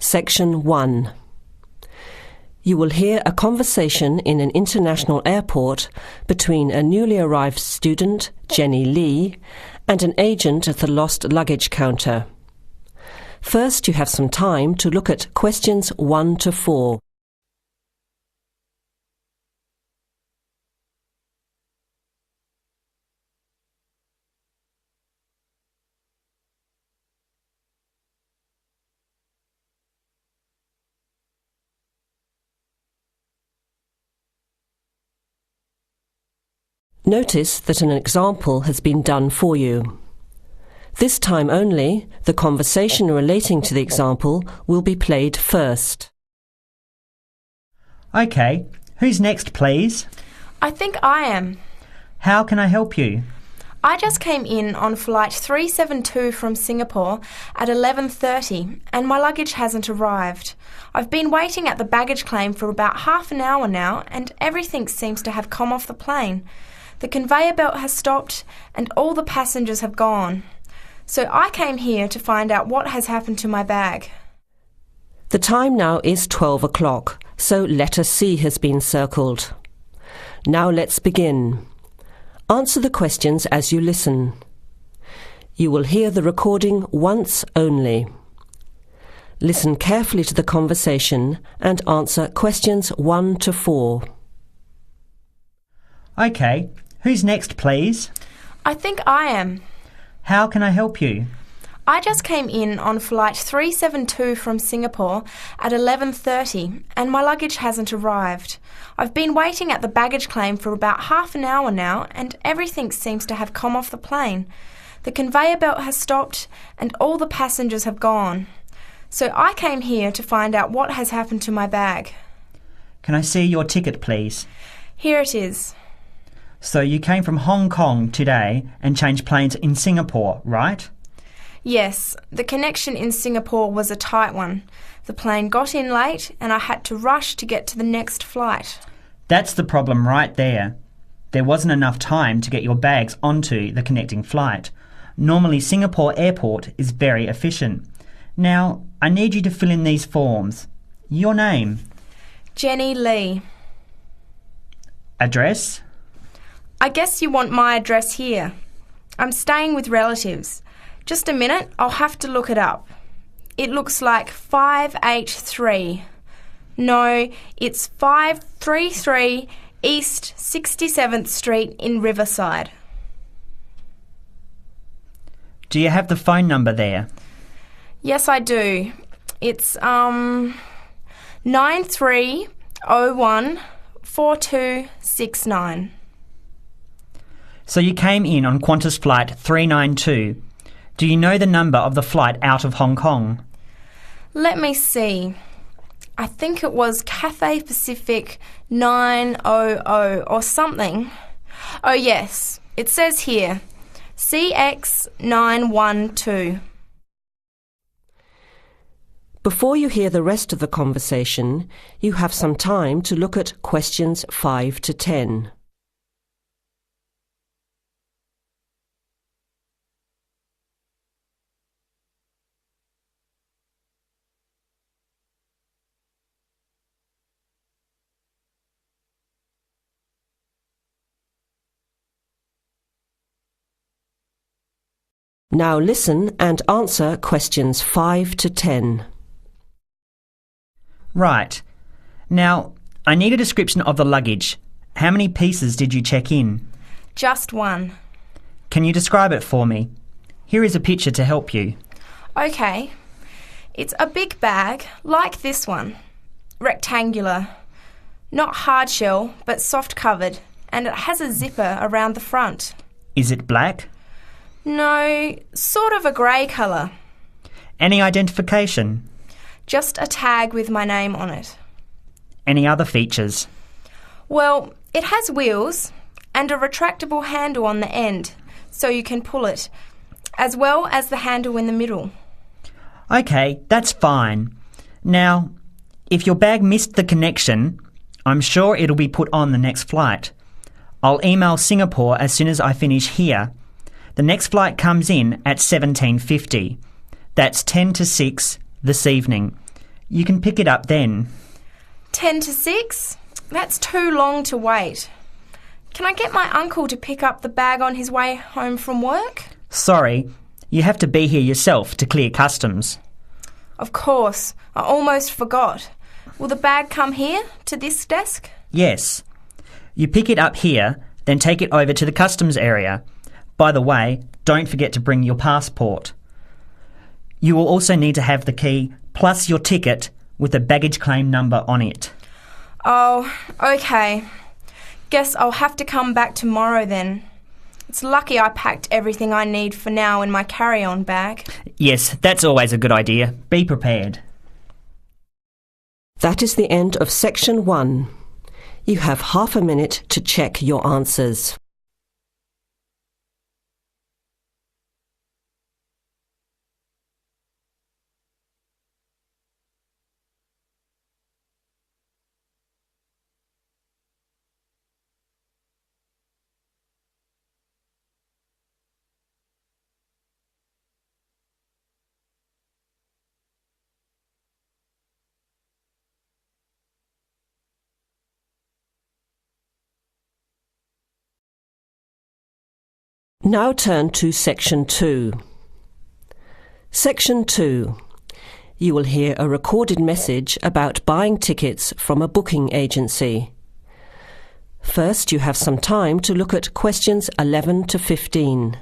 Section 1. You will hear a conversation in an international airport between a newly arrived student, Jenny Lee, and an agent at the lost luggage counter. First, you have some time to look at questions 1 to 4. Notice that an example has been done for you. This time only, the conversation relating to the example will be played first. OK, who's next, please? I think I am. How can I help you? I just came in on flight 372 from Singapore at 11:30 and my luggage hasn't arrived. I've been waiting at the baggage claim for about half an hour now and everything seems to have come off the plane. The conveyor belt has stopped and all the passengers have gone. So I came here to find out what has happened to my bag. The time now is 12 o'clock, so letter C has been circled. Now let's begin. Answer the questions as you listen. You will hear the recording once only. Listen carefully to the conversation and answer questions 1 to 4. OK, who's next, please? I think I am. How can I help you? I just came in on flight 372 from Singapore at 11:30 and my luggage hasn't arrived. I've been waiting at the baggage claim for about half an hour now and everything seems to have come off the plane. The conveyor belt has stopped and all the passengers have gone. So I came here to find out what has happened to my bag. Can I see your ticket, please? Here it is. So you came from Hong Kong today and changed planes in Singapore, right? Yes, the connection in Singapore was a tight one. The plane got in late and I had to rush to get to the next flight. That's the problem right there. There wasn't enough time to get your bags onto the connecting flight. Normally Singapore Airport is very efficient. Now, I need you to fill in these forms. Your name? Jenny Lee. Address? I guess you want my address here. I'm staying with relatives. Just a minute, I'll have to look it up. It looks like 583. No, it's 533 East 67th Street in Riverside. Do you have the phone number there? Yes, I do. It's 9301 4269. So you came in on Qantas flight 392. Do you know the number of the flight out of Hong Kong? Let me see. I think it was Cathay Pacific 900 or something. Oh yes, it says here, CX 912. Before you hear the rest of the conversation, you have some time to look at questions 5 to 10. Now listen and answer questions 5 to 10. Right. Now, I need a description of the luggage. How many pieces did you check in? Just one. Can you describe it for me? Here is a picture to help you. Okay. It's a big bag, like this one. Rectangular. Not hard shell, but soft covered, and it has a zipper around the front. Is it black? No, sort of a grey colour. Any identification? Just a tag with my name on it. Any other features? Well, it has wheels and a retractable handle on the end, so you can pull it, as well as the handle in the middle. OK, that's fine. Now, if your bag missed the connection, I'm sure it'll be put on the next flight. I'll email Singapore as soon as I finish here. The next flight comes in at 17:50. That's 10 to 6 this evening. You can pick it up then. 10 to 6? That's too long to wait. Can I get my uncle to pick up the bag on his way home from work? Sorry, you have to be here yourself to clear customs. Of course, I almost forgot. Will the bag come here, to this desk? Yes. You pick it up here, then take it over to the customs area. By the way, don't forget to bring your passport. You will also need to have the key plus your ticket with a baggage claim number on it. Oh, okay. Guess I'll have to come back tomorrow then. It's lucky I packed everything I need for now in my carry-on bag. Yes, that's always a good idea. Be prepared. That is the end of section 1. You have half a minute to check your answers. Now turn to Section 2. Section 2. You will hear a recorded message about buying tickets from a booking agency. First, you have some time to look at questions 11 to 15.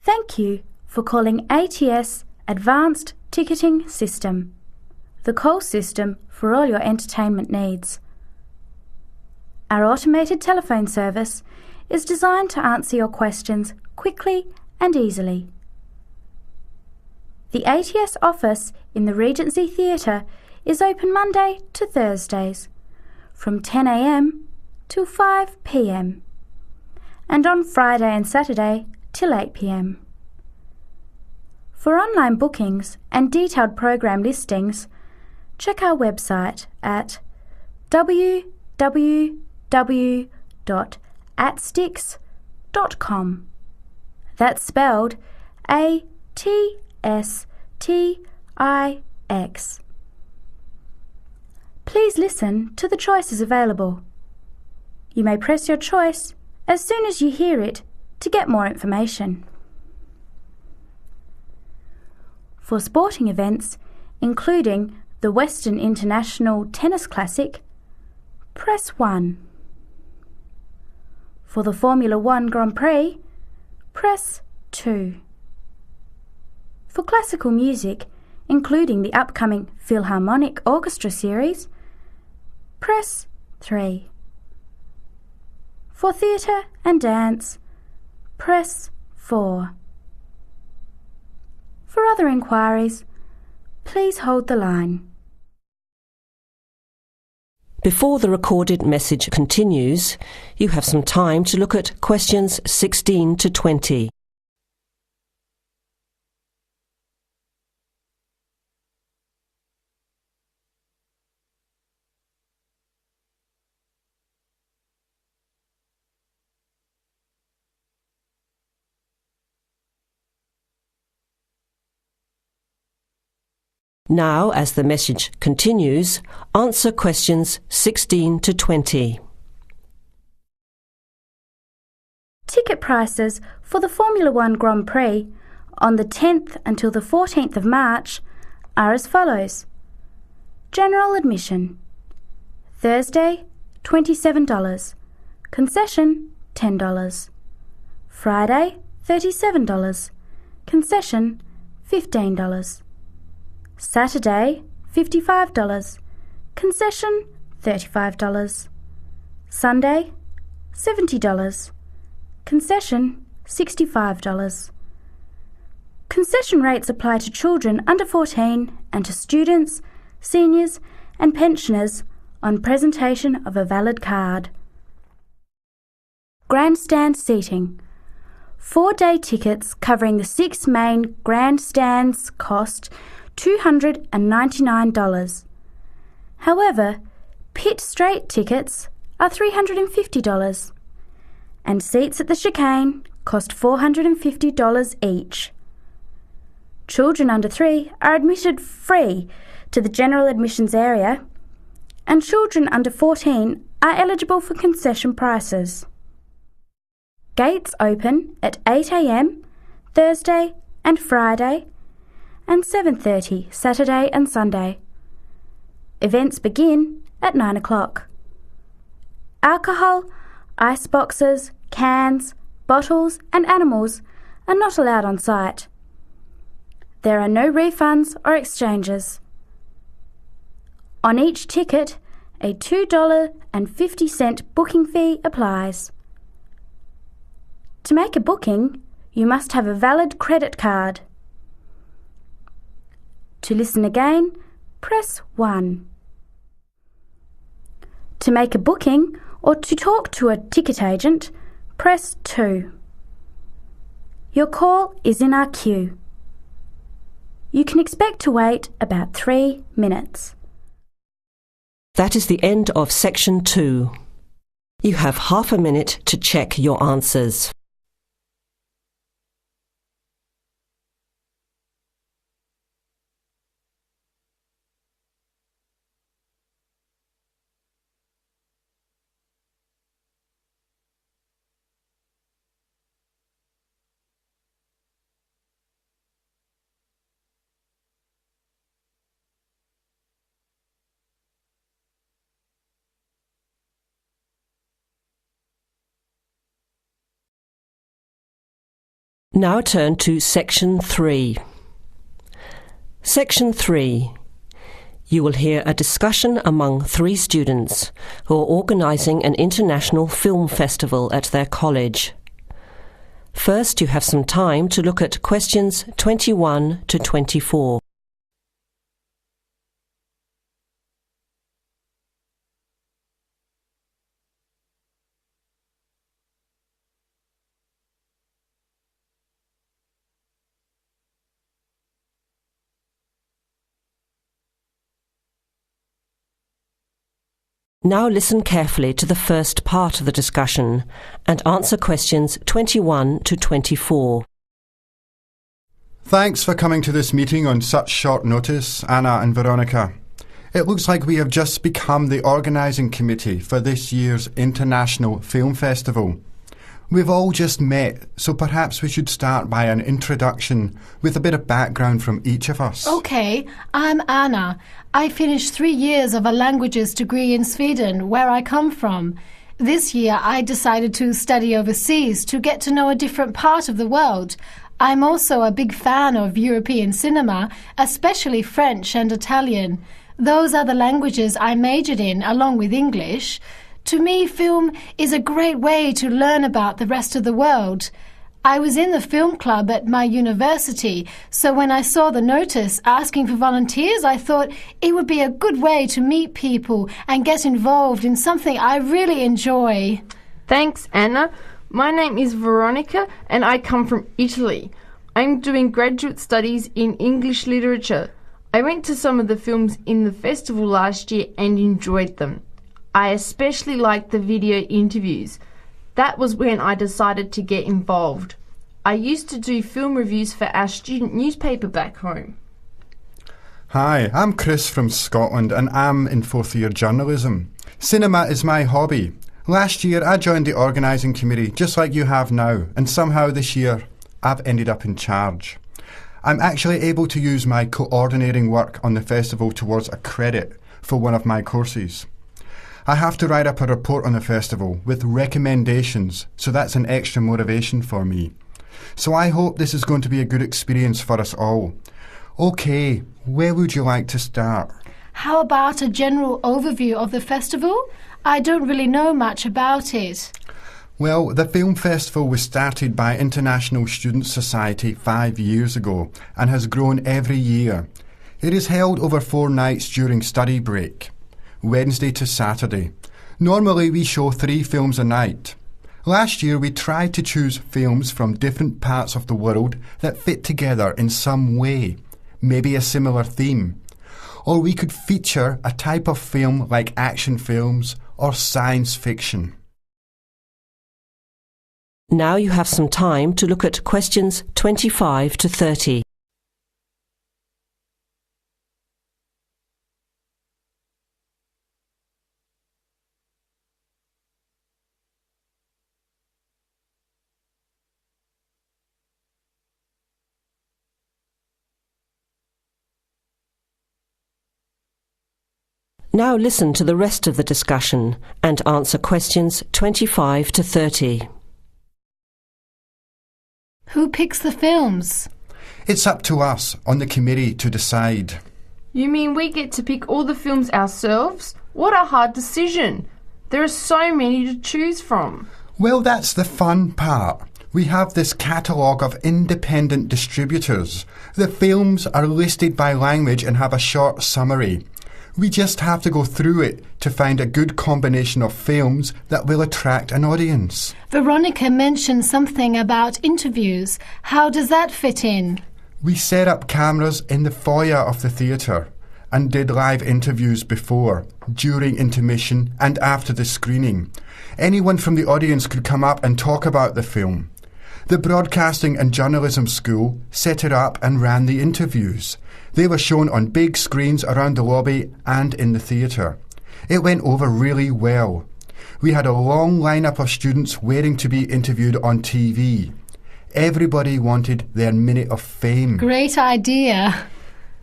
Thank you for calling ATS Advanced Ticketing System, the call system for all your entertainment needs. Our automated telephone service is designed to answer your questions quickly and easily. The ATS office in the Regency Theatre is open Monday to Thursdays from 10 a.m. till 5 p.m. and on Friday and Saturday till 8 p.m. For online bookings and detailed program listings, check our website at www.atstix.com. That's spelled ATSTIX. Please listen to the choices available. You may press your choice as soon as you hear it to get more information. For sporting events, including the Western International Tennis Classic, press 1. For the Formula 1 Grand Prix, press 2. For classical music, including the upcoming Philharmonic Orchestra series, press 3. For theatre and dance, press 4. For other inquiries, please hold the line. Before the recorded message continues, you have some time to look at questions 16 to 20. Now, as the message continues, answer questions 16 to 20. Ticket prices for the Formula 1 Grand Prix on the 10th until the 14th of March are as follows. General admission. Thursday, $27. Concession, $10. Friday, $37. Concession, $15. Saturday, $55. Concession, $35. Sunday, $70. Concession, $65. Concession rates apply to children under 14 and to students, seniors and pensioners on presentation of a valid card. Grandstand seating. 4-day tickets covering the 6 main grandstands cost $299. However, pit straight tickets are $350, and seats at the chicane cost $450 each. Children under 3 are admitted free to the general admissions area, and children under 14 are eligible for concession prices. Gates open at 8 a.m. Thursday and Friday, and 7:30 Saturday and Sunday. Events begin at 9 o'clock. Alcohol, ice boxes, cans, bottles and animals are not allowed on site. There are no refunds or exchanges. On each ticket, a $2.50 booking fee applies. To make a booking, you must have a valid credit card. To listen again, press 1. To make a booking or to talk to a ticket agent, press 2. Your call is in our queue. You can expect to wait about 3 minutes. That is the end of section 2. You have half a minute to check your answers. Now turn to Section 3. Section 3. You will hear a discussion among 3 students who are organising an international film festival at their college. First, you have some time to look at questions 21 to 24. Now listen carefully to the first part of the discussion and answer questions 21 to 24. Thanks for coming to this meeting on such short notice, Anna and Veronica. It looks like we have just become the organising committee for this year's International Film Festival. We've all just met, so perhaps we should start by an introduction with a bit of background from each of us. Okay, I'm Anna. I finished 3 years of a languages degree in Sweden, where I come from. This year I decided to study overseas to get to know a different part of the world. I'm also a big fan of European cinema, especially French and Italian. Those are the languages I majored in, along with English. To me, film is a great way to learn about the rest of the world. I was in the film club at my university, so when I saw the notice asking for volunteers, I thought it would be a good way to meet people and get involved in something I really enjoy. Thanks, Anna. My name is Veronica and I come from Italy. I'm doing graduate studies in English literature. I went to some of the films in the festival last year and enjoyed them. I especially liked the video interviews. That was when I decided to get involved. I used to do film reviews for our student newspaper back home. Hi, I'm Chris from Scotland and I'm in 4th year journalism. Cinema is my hobby. Last year I joined the organising committee just like you have now, and somehow this year I've ended up in charge. I'm actually able to use my coordinating work on the festival towards a credit for one of my courses. I have to write up a report on the festival with recommendations, so that's an extra motivation for me. So I hope this is going to be a good experience for us all. OK, where would you like to start? How about a general overview of the festival? I don't really know much about it. Well, the film festival was started by International Student Society 5 years ago and has grown every year. It is held over 4 nights during study break, Wednesday to Saturday. Normally we show 3 films a night. Last year we tried to choose films from different parts of the world that fit together in some way, maybe a similar theme. Or we could feature a type of film like action films or science fiction. Now you have some time to look at questions 25 to 30. Now listen to the rest of the discussion and answer questions 25 to 30. Who picks the films? It's up to us on the committee to decide. You mean we get to pick all the films ourselves? What a hard decision. There are so many to choose from. Well, that's the fun part. We have this catalogue of independent distributors. The films are listed by language and have a short summary. We just have to go through it to find a good combination of films that will attract an audience. Veronica mentioned something about interviews. How does that fit in? We set up cameras in the foyer of the theatre and did live interviews before, during intermission and after the screening. Anyone from the audience could come up and talk about the film. The Broadcasting and Journalism School set it up and ran the interviews. They were shown on big screens around the lobby and in the theatre. It went over really well. We had a long lineup of students waiting to be interviewed on TV. Everybody wanted their minute of fame. Great idea.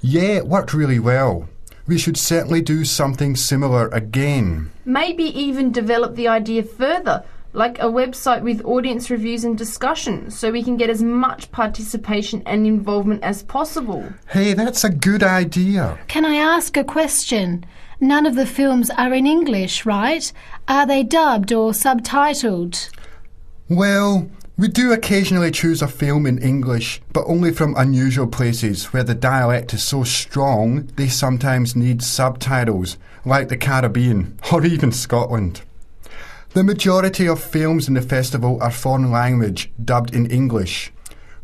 Yeah, it worked really well. We should certainly do something similar again. Maybe even develop the idea further, like a website with audience reviews and discussion, so we can get as much participation and involvement as possible. Hey, that's a good idea. Can I ask a question? None of the films are in English, right? Are they dubbed or subtitled? Well, we do occasionally choose a film in English, but only from unusual places where the dialect is so strong they sometimes need subtitles, like the Caribbean or even Scotland. The majority of films in the festival are foreign language, dubbed in English.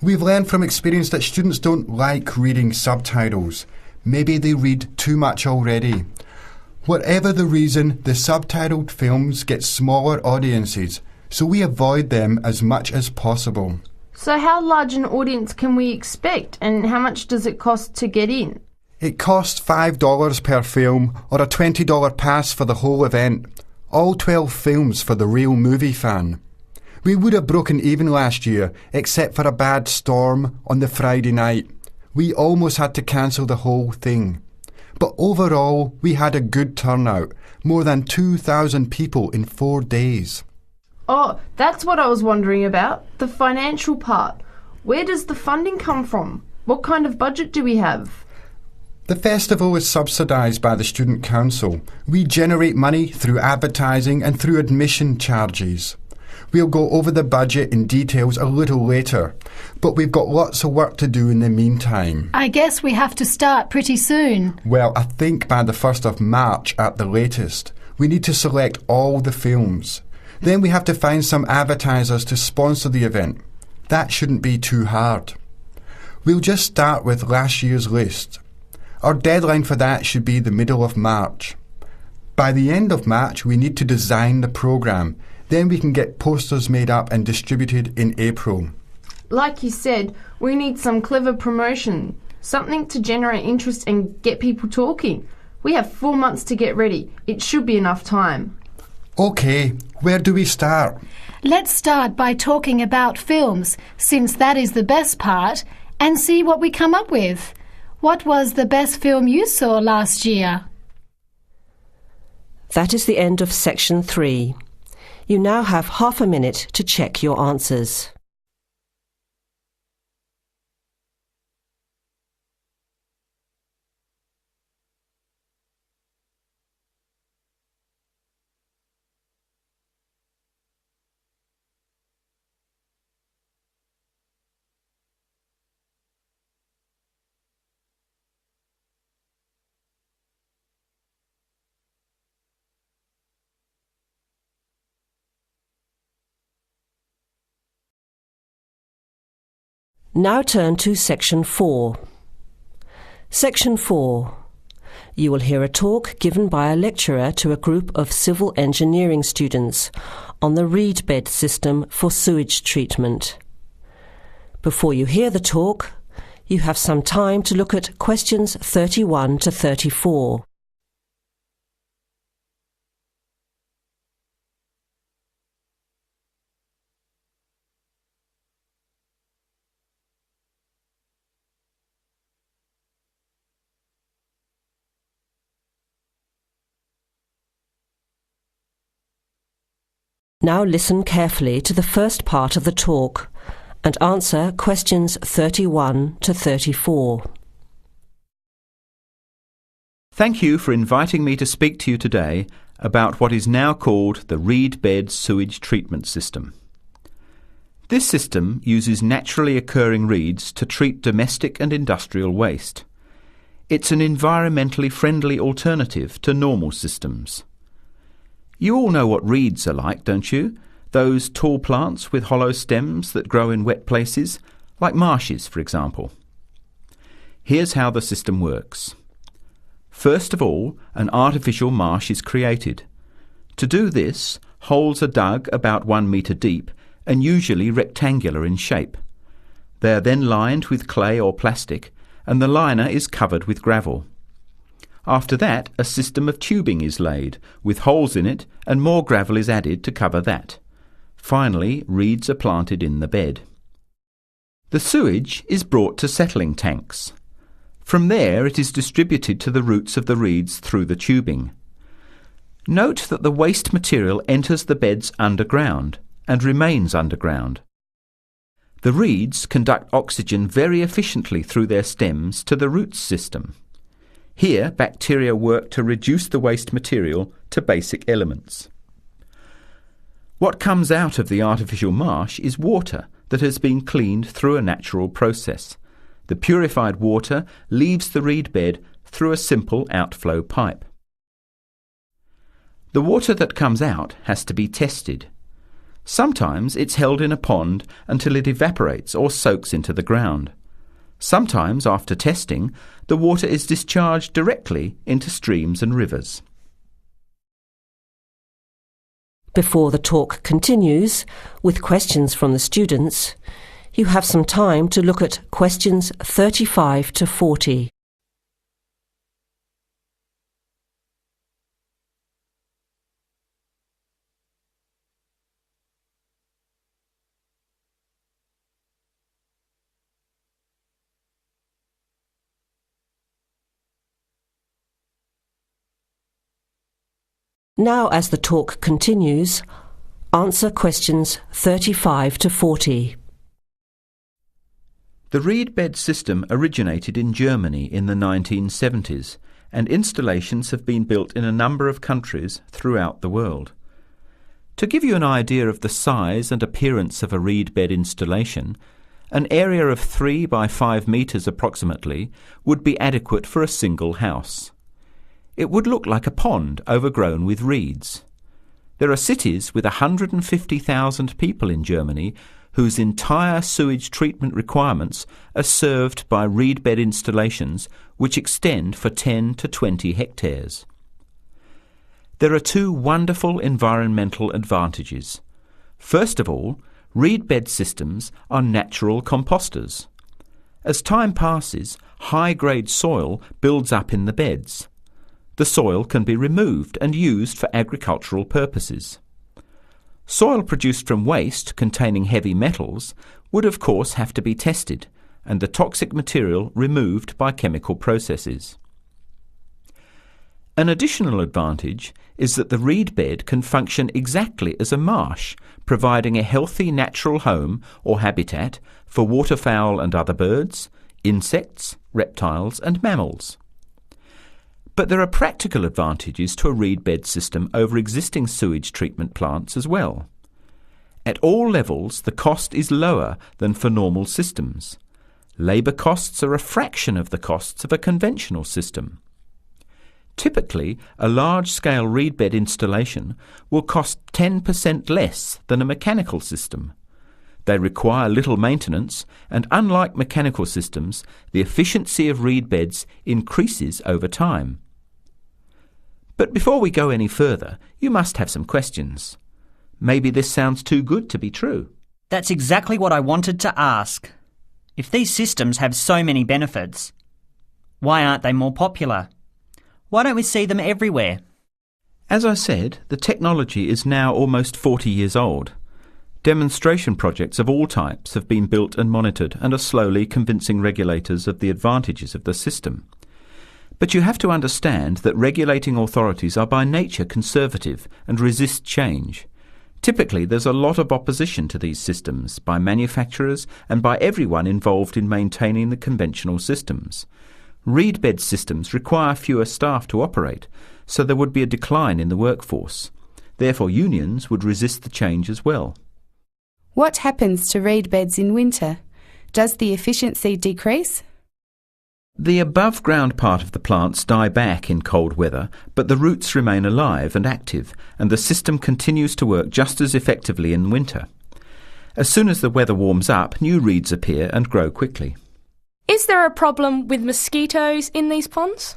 We've learned from experience that students don't like reading subtitles. Maybe they read too much already. Whatever the reason, the subtitled films get smaller audiences, so we avoid them as much as possible. So how large an audience can we expect, and how much does it cost to get in? It costs $5 per film or a $20 pass for the whole event. All 12 films for the real movie fan. We would have broken even last year, except for a bad storm on the Friday night. We almost had to cancel the whole thing. But overall, we had a good turnout, more than 2,000 people in 4 days. Oh, that's what I was wondering about, the financial part. Where does the funding come from? What kind of budget do we have? The festival is subsidised by the Student Council. We generate money through advertising and through admission charges. We'll go over the budget in details a little later, but we've got lots of work to do in the meantime. I guess we have to start pretty soon. Well, I think by the 1st of March at the latest. We need to select all the films. Then we have to find some advertisers to sponsor the event. That shouldn't be too hard. We'll just start with last year's list. Our deadline for that should be the middle of March. By the end of March, we need to design the programme. Then we can get posters made up and distributed in April. Like you said, we need some clever promotion, something to generate interest and get people talking. We have 4 months to get ready. It should be enough time. OK, where do we start? Let's start by talking about films, since that is the best part, and see what we come up with. What was the best film you saw last year? That is the end of section 3. You now have half a minute to check your answers. Now turn to Section 4. Section 4. You will hear a talk given by a lecturer to a group of civil engineering students on the reed bed system for sewage treatment. Before you hear the talk, you have some time to look at questions 31 to 34. Now listen carefully to the first part of the talk and answer questions 31 to 34. Thank you for inviting me to speak to you today about what is now called the reed bed sewage treatment system. This system uses naturally occurring reeds to treat domestic and industrial waste. It's an environmentally friendly alternative to normal systems. You all know what reeds are like, don't you? Those tall plants with hollow stems that grow in wet places, like marshes, for example. Here's how the system works. First of all, an artificial marsh is created. To do this, holes are dug about 1 metre deep and usually rectangular in shape. They are then lined with clay or plastic, and the liner is covered with gravel. After that, a system of tubing is laid, with holes in it, and more gravel is added to cover that. Finally, reeds are planted in the bed. The sewage is brought to settling tanks. From there, it is distributed to the roots of the reeds through the tubing. Note that the waste material enters the beds underground and remains underground. The reeds conduct oxygen very efficiently through their stems to the roots system. Here, bacteria work to reduce the waste material to basic elements. What comes out of the artificial marsh is water that has been cleaned through a natural process. The purified water leaves the reed bed through a simple outflow pipe. The water that comes out has to be tested. Sometimes it's held in a pond until it evaporates or soaks into the ground. Sometimes, after testing, the water is discharged directly into streams and rivers. Before the talk continues, with questions from the students, you have some time to look at questions 35 to 40. Now, as the talk continues, answer questions 35 to 40. The reed bed system originated in Germany in the 1970s, and installations have been built in a number of countries throughout the world. To give you an idea of the size and appearance of a reed bed installation, an area of 3 by 5 metres approximately would be adequate for a single house. It would look like a pond overgrown with reeds. There are cities with 150,000 people in Germany whose entire sewage treatment requirements are served by reed bed installations which extend for 10 to 20 hectares. There are 2 wonderful environmental advantages. First of all, reed bed systems are natural composters. As time passes, high-grade soil builds up in the beds. The soil can be removed and used for agricultural purposes. Soil produced from waste containing heavy metals would of course have to be tested and the toxic material removed by chemical processes. An additional advantage is that the reed bed can function exactly as a marsh, providing a healthy natural home or habitat for waterfowl and other birds, insects, reptiles and mammals. But there are practical advantages to a reed bed system over existing sewage treatment plants as well. At all levels, the cost is lower than for normal systems. Labour costs are a fraction of the costs of a conventional system. Typically, a large-scale reed bed installation will cost 10% less than a mechanical system. They require little maintenance, and unlike mechanical systems, the efficiency of reed beds increases over time. But before we go any further, you must have some questions. Maybe this sounds too good to be true. That's exactly what I wanted to ask. If these systems have so many benefits, why aren't they more popular? Why don't we see them everywhere? As I said, the technology is now almost 40 years old. Demonstration projects of all types have been built and monitored and are slowly convincing regulators of the advantages of the system. But you have to understand that regulating authorities are by nature conservative and resist change. Typically, there's a lot of opposition to these systems by manufacturers and by everyone involved in maintaining the conventional systems. Reed bed systems require fewer staff to operate, so there would be a decline in the workforce. Therefore, unions would resist the change as well. What happens to reed beds in winter? Does the efficiency decrease? The above-ground part of the plants die back in cold weather, but the roots remain alive and active, and the system continues to work just as effectively in winter. As soon as the weather warms up, new reeds appear and grow quickly. Is there a problem with mosquitoes in these ponds?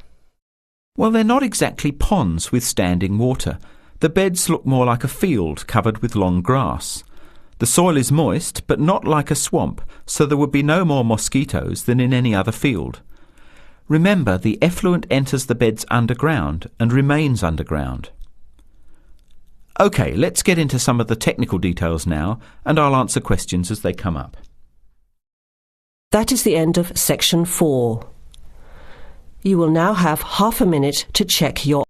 Well, they're not exactly ponds with standing water. The beds look more like a field covered with long grass. The soil is moist, but not like a swamp, so there would be no more mosquitoes than in any other field. Remember, the effluent enters the beds underground and remains underground. OK, let's get into some of the technical details now, and I'll answer questions as they come up. That is the end of section 4. You will now have half a minute to check your